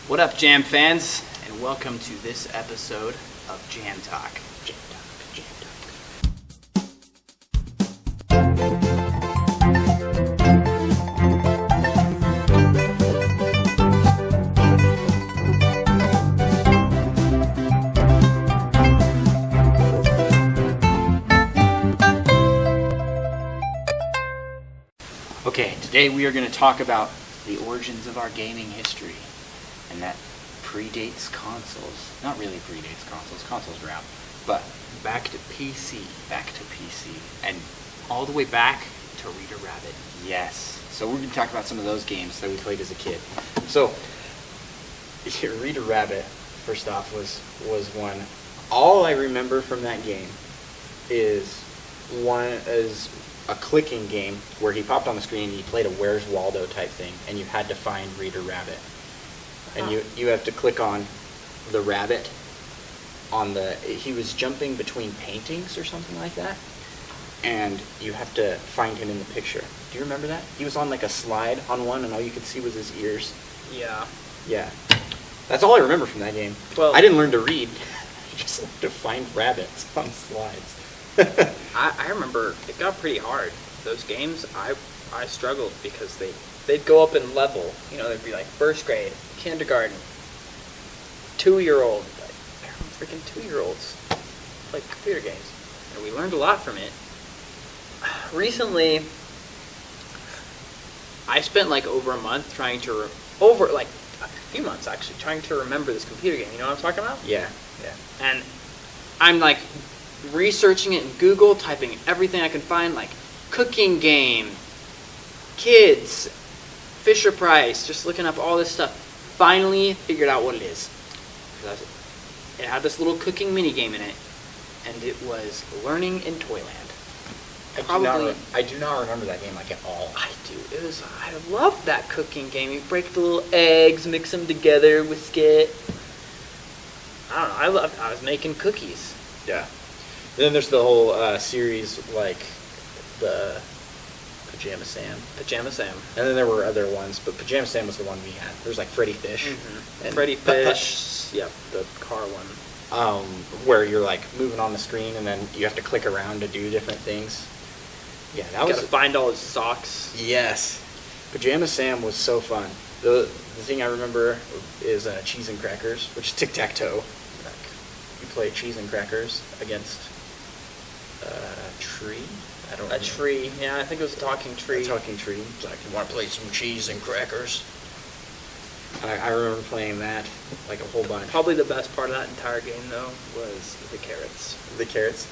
What up, Jam fans, and welcome to this episode of Jam Talk. Jam Talk, Jam Okay, today we are going to talk about the origins of our gaming history, and that predates consoles. Not really predates consoles. Consoles are out, but back to PC. And all the way back to Rita Rabbit. Yes. So we're going to talk about some of those games that we played as a kid. So, Rita Rabbit, first off, was one. All I remember from that game is a clicking game where he popped on the screen and he played a Where's Waldo type thing, and you had to find Rita Rabbit. And you have to click on the rabbit he was jumping between paintings or something like that, and you have to find him in the picture. Do you remember that? He was on like a slide on one, and all you could see was his ears. Yeah. Yeah. That's all I remember from that game. Well, I didn't learn to read. I just learned to find rabbits on slides. I remember it got pretty hard. Those games, I struggled because they'd go up in level. You know, they'd be like first grade, kindergarten, 2-year-old. Like, freaking 2-year-olds play computer games. And we learned a lot from it. Recently, I spent like over a month trying to, a few months actually, trying to remember this computer game. You know what I'm talking about? Yeah. And I'm like researching it in Google, typing everything I can find, like cooking game, kids, Fisher Price, just looking up all this stuff. Finally figured out what it is. It had this little cooking mini game in it, and it was Learning in Toyland. I do not remember that game like at all. I do. I love that cooking game. You break the little eggs, mix them together, whisk it. I don't know. I was making cookies. Yeah. And then there's the whole series, like the Pajama Sam. And then there were other ones, but Pajama Sam was the one we had. There was like Freddy Fish. Mm-hmm. And Freddy Fish, yep, the car one. Where you're like moving on the screen and then you have to click around to do different things. Yeah, you gotta find all his socks. Yes. Pajama Sam was so fun. The thing I remember is cheese and crackers, which is tic-tac-toe. You play cheese and crackers against a tree. I don't know. A tree. Yeah, I think it was a talking tree. A talking tree. It's like, you want to play some cheese and crackers? I remember playing that like a whole bunch. Probably the best part of that entire game, though, was the carrots. The carrots?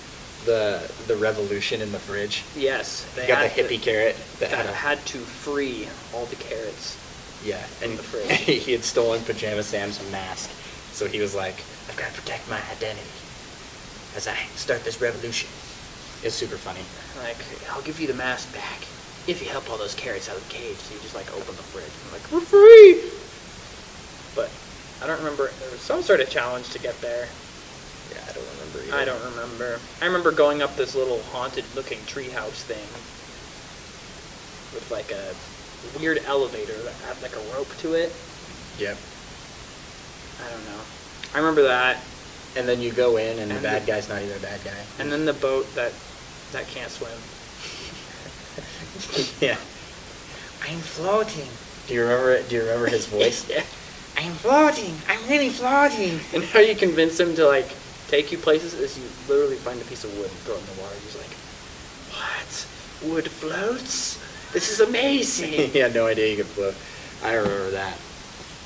The revolution in the fridge? Yes. You got the hippie carrot. That had to free all the carrots. Yeah, and the fridge. He had stolen Pajama Sam's mask, so he was like, I've got to protect my identity as I start this revolution. It's super funny. Like, I'll give you the mask back if you help all those carrots out of the cage. So you just like open the fridge. I'm like, we're free! But I don't remember. There was some sort of challenge to get there. Yeah, I don't remember either. I don't remember. I remember going up this little haunted-looking treehouse thing with like a weird elevator that had like a rope to it. Yep. I don't know. I remember that. And then you go in, and the bad guy's not even a bad guy. And then the boat that can't swim. Yeah. I'm floating. Do you remember it? Do you remember his voice? Yeah. I'm floating. I'm really floating. And how you convince him to like take you places is you literally find a piece of wood and throw it in the water. He's like, "What? Wood floats? This is amazing." He had no idea you could float. I remember that.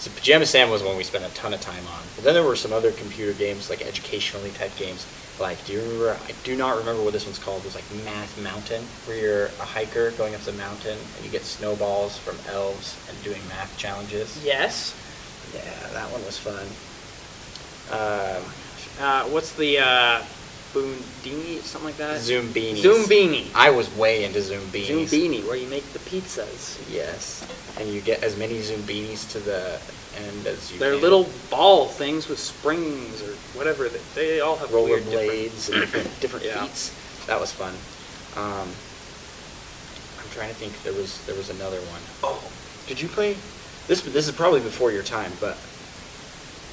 So Pajama Sam was one we spent a ton of time on. But then there were some other computer games, like educationally type games. Like, do you remember? I do not remember what this one's called. It was like Math Mountain, where you're a hiker going up the mountain and you get snowballs from elves and doing math challenges. Yes. Yeah, that one was fun. What's the Boondini, something like that? Zoombeanies. Zoombeanie. I was way into Zoombeanies. Zoombeanie, where you make the pizzas. Yes, and you get as many Zoombeanies to the end as you They're can. little ball things with springs or whatever. They all have roller weird blades and different yeah. feats. That was fun. I'm trying to think. There was another one. Oh, did you play? This is probably before your time, but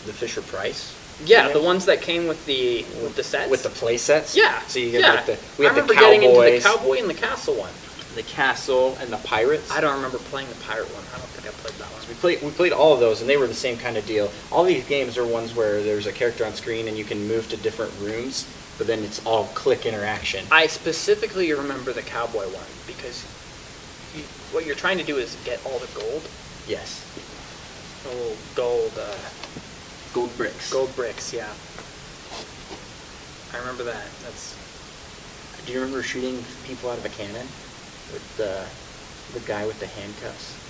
the Fisher Price. Yeah, game? the ones that came with the sets. With the play sets. Yeah. So you get yeah. like I we had the remember getting into the Cowboys, cowboy and the castle one. the Castle, and the Pirates. I don't remember playing the pirate one. I don't think I played that one. We played all of those, and they were the same kind of deal. All these games are ones where there's a character on screen and you can move to different rooms, but then it's all click interaction. I specifically remember the cowboy one because what you're trying to do is get all the gold. Yes. Oh, gold. Gold bricks. Gold bricks. Yeah. I remember that. Do you remember shooting people out of a cannon with the guy with the handcuffs?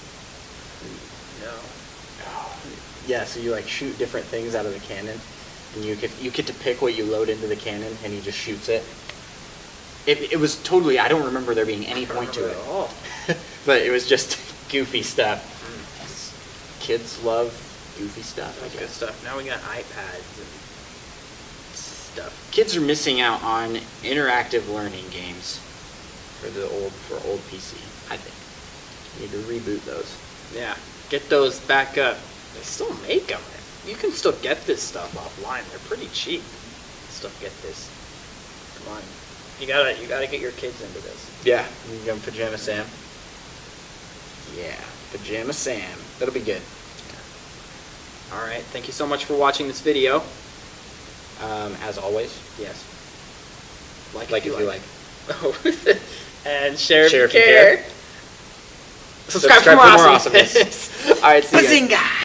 No. Yeah, so you like shoot different things out of the cannon, and you get to pick what you load into the cannon, and he just shoots it. It was totally. I don't remember there being any point to it, at all. but it was just goofy stuff. Kids love goofy stuff. I That's good guess. stuff. Now we got iPads and stuff. Kids are missing out on interactive learning games for old PC. I think you need to reboot those. Yeah. Get those back up. They still make them. You can still get this stuff offline. They're pretty cheap. Still get this. Come on. You gotta get your kids into this. Yeah, you can go Pajama Sam. Yeah, Pajama Sam. That'll be good. All right. Thank you so much for watching this video. As always, Yes. like if you like. And share if Share you if you care. care. Subscribe for more awesomeness. All right, see you guys. Bazinga!